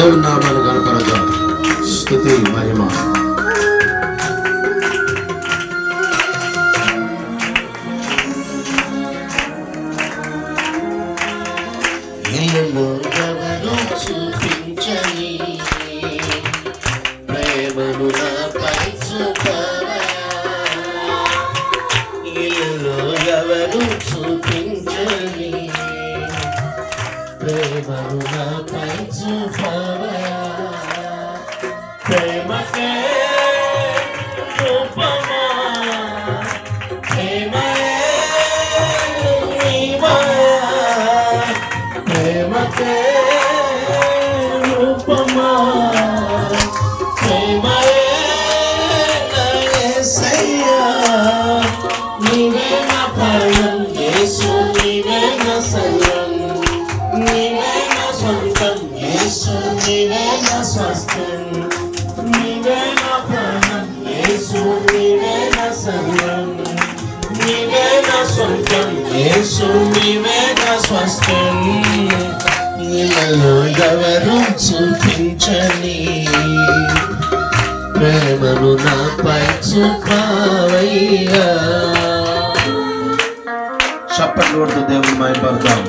దేవుని నామాన్ని కనపరచాం. స్తుతి మహిమ. ఇల్లు ఎవరు చూపించని ప్రేమను నాపై చూపవా. ఇల్లు ఎవరు చూపించని ప్రేమను నాపై చూపవా. ప్రేమకే రూపమా, ప్రేమయే నీవా. ప్రేమకే రూపమా, ప్రేమయే నా యేసయ్యా. నీవే నా ప్రాణం యేసు, నీవే నా సర్వం, నీవే నా సొంతం యేసు, నీవే నా స్వస్థం. నీవే నా ప్రాణం యేసు, నీవే నా సర్వం, నీవే నా సొంతం యేసు, నీవే నా స్వస్థం. ఇలలో ఎవరు చూపించని ప్రేమను నాపై చూపవయ్యా. చప్పట్లు కొడుతూ దేవుని మహిమపడతాం.